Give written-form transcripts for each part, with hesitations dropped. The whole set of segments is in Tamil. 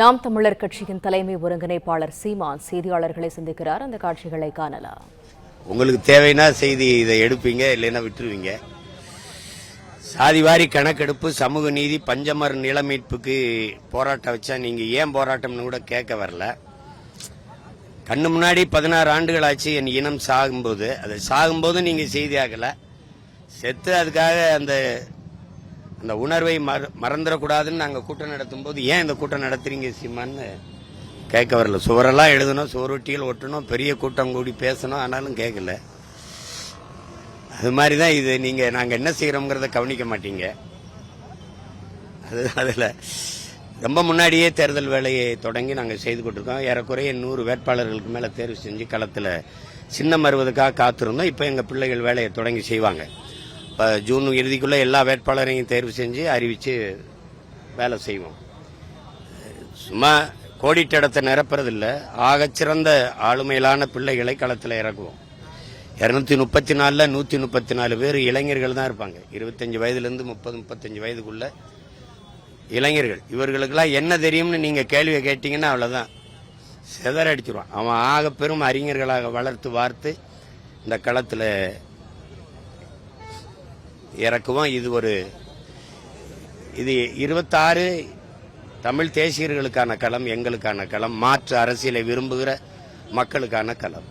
நாம் தமிழர் கட்சியின் தலைமை ஒருங்கிணைப்பாளர் சீமான் செய்தியாளர்களை சந்திக்கிறார். அந்த காட்சிகளை காணலாம். உங்களுக்கு தேவைன்னா செய்தி இதை எடுப்பீங்க, இல்லைன்னா விட்டுருவீங்க. சாதிவாரி கணக்கெடுப்பு, சமூக நீதி, பஞ்சமர் நில மீட்புக்கு போராட்டம் வச்சா நீங்க ஏன் போராட்டம்னு கூட கேட்க வரல. கண்ணு முன்னாடி 16 ஆண்டுகள் ஆச்சு என் இனம் சாகும்போது. அது சாகும்போது நீங்க செய்தி ஆகல. செத்து அதுக்காக அந்த உணர்வை மறந்துடக்கூடாதுன்னு நாங்கள் கூட்டம் நடத்தும் போது ஏன் இந்த கூட்டம் நடத்துறீங்க சீமான்னு கேட்க வரல. சுவரெல்லாம் எழுதணும், சுவரொட்டிகள் ஒட்டணும், பெரிய கூட்டம் கூடி பேசணும், ஆனாலும் கேட்கல. அது மாதிரி தான் இது. நாங்கள் என்ன செய்கிறோங்கிறத கவனிக்க மாட்டீங்க. அதில் ரொம்ப முன்னாடியே தேர்தல் வேலையை தொடங்கி நாங்கள் செய்து கொண்டிருக்கோம். ஏறக்குறைய 100 வேட்பாளர்களுக்கு மேலே தேர்வு செஞ்சு களத்தில் சின்னம் வருவதற்காக காத்திருந்தோம். இப்போ எங்கள் பிள்ளைகள் வேலையை தொடங்கி செய்வாங்க. இப்போ ஜூன் இறுதிக்குள்ளே எல்லா வேட்பாளரையும் தேர்வு செஞ்சு அறிவித்து வேலை செய்வோம். சும்மா கோடிட்டடத்தை நிரப்புறதில்லை, ஆகச்சிறந்த ஆளுமையிலான பிள்ளைகளை களத்தில் இறக்குவோம். 234ல் 134 பேர் இளைஞர்கள் தான் இருப்பாங்க. 25 வயதுலேருந்து 30-35 வயதுக்குள்ள இளைஞர்கள். இவர்களுக்கெல்லாம் என்ன தெரியும்னு நீங்கள் கேள்வியை கேட்டீங்கன்னா அவ்வளோதான், செதற அடிச்சிருவான். அவன் ஆக பெரும் அறிஞர்களாக வளர்த்து வார்த்து இந்த களத்தில் இறக்குவோம். இது 26 தமிழ் தேசியர்களுக்கான களம், எங்களுக்கான களம், மாற்று அரசியலை விரும்புகிற மக்களுக்கான களம்.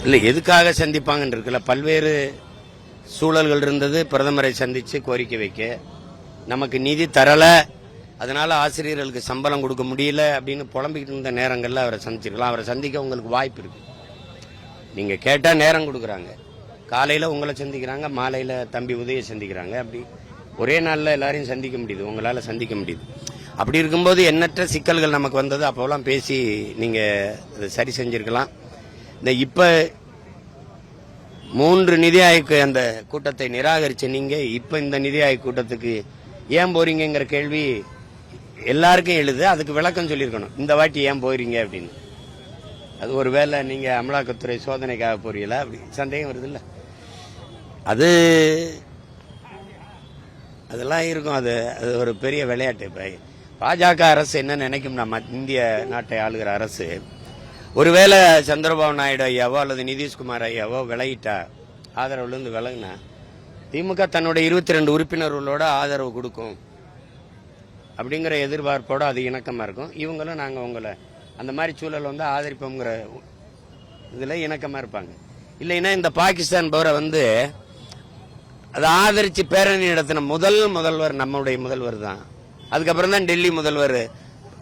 இல்லை, எதுக்காக சந்திப்பாங்கன்னு இருக்குல்ல, பல்வேறு சூழல்கள் இருந்தது. பிரதமரை சந்திச்சு கோரிக்கை வைக்க, நமக்கு நிதி தரல, அதனால ஆசிரியர்களுக்கு சம்பளம் கொடுக்க முடியல அப்படின்னு புலம்பிக்கிட்டு இருந்த நேரங்களில் அவரை சந்திச்சிருக்கலாம். அவரை சந்திக்க உங்களுக்கு வாய்ப்பு இருக்கு. நீங்க கேட்டா நேரம் கொடுக்குறாங்க. காலையில உங்களை சந்திக்கிறாங்க, மாலையில தம்பி உதய சந்திக்கிறாங்க. அப்படி ஒரே நாளில் எல்லாரையும் சந்திக்க முடியுது, உங்களால சந்திக்க முடியுது. அப்படி இருக்கும்போது எண்ணற்ற சிக்கல்கள் நமக்கு வந்தது. அப்போலாம் பேசி நீங்க அதை சரி செஞ்சிருக்கலாம். இப்ப 3 நிதி ஆயோக் அந்த கூட்டத்தை நிராகரிச்ச நீங்க இப்ப இந்த நிதி ஆயோக் கூட்டத்துக்கு ஏன் போறீங்கிற கேள்வி எல்லாருக்கும் எழுது. அதுக்கு விளக்கம் சொல்லியிருக்கணும், இந்த வாட்டி ஏன் போறீங்க அப்படின்னு. அது ஒருவேளை நீங்க அமலாக்கத்துறை சோதனைக்காக போறீங்களா அப்படி சந்தேகம் வருது இல்ல. அதெல்லாம் இருக்கும். அது ஒரு பெரிய விளையாட்டு. இப்ப பாஜக அரசு என்ன நினைக்கும், நம்ம இந்திய நாட்டை ஆளுகிற அரசு ஒருவேளை சந்திரபாபு நாயுடு ஐயாவோ அல்லது நிதிஷ்குமார் ஐயாவோ விலகிட்டா, ஆதரவுல இருந்து விலகுனா, திமுக தன்னுடைய 22 உறுப்பினர்களோட ஆதரவு கொடுக்கும் அப்படிங்கிற எதிர்பார்ப்போட அது இணக்கமா இருக்கும். இவங்களும் நாங்க உங்களை அந்த மாதிரி சூழல் வந்து ஆதரிப்போங்கிற இதுல இணக்கமா இருப்பாங்க. இல்லைன்னா இந்த பாகிஸ்தான் போற அதை ஆதரிச்சு பேரணி நடத்தின முதல்வர் நம்முடைய முதல்வர் தான். அதுக்கப்புறம் தான் டெல்லி முதல்வர்,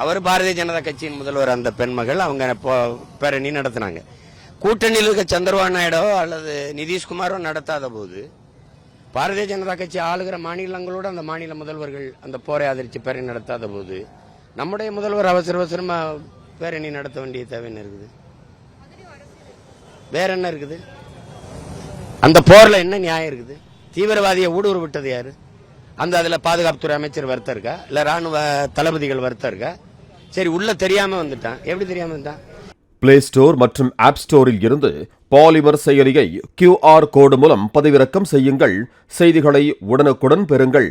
அவர் பாரதிய ஜனதா கட்சியின் முதல்வர். அந்த பெண்மகள் அவங்க பேரணி நடத்தினாங்க. கூட்டணியில் இருக்க சந்திரபாபு நாயுடோ அல்லது நிதிஷ்குமாரோ நடத்தாத போது, பாரதிய ஜனதா கட்சி ஆளுகிற மாநிலங்களோட அந்த மாநில முதல்வர்கள் அந்த போரை ஆதரிச்சு பேரணி நடத்தாத போது நம்முடைய முதல்வர் அவசரமா பேரணி நடத்த வேண்டிய தேவை என்ன இருக்குது? வேற என்ன இருக்குது? அந்த போர்ல என்ன நியாயம் இருக்குது? தீவிரவாதியை ஊடுருவ விட்டது யாரு? அதுல பாதுகாப்புத்துறை அமைச்சர் வருத்தம் இருக்கா, இல்ல ராணுவ தளபதிகள் வருத்தம் இருக்கா? சரி, உள்ள தெரியாம வந்துட்டான். எப்படி தெரியாம வந்துட்டான்? பிளே ஸ்டோர் மற்றும் ஆப் ஸ்டோரில் இருந்து பாலிமர் செயலியை QR கோடு மூலம் பதிவிறக்கம் செய்யுங்கள். செய்திகளை உடனுக்குடன் பெறுங்கள்.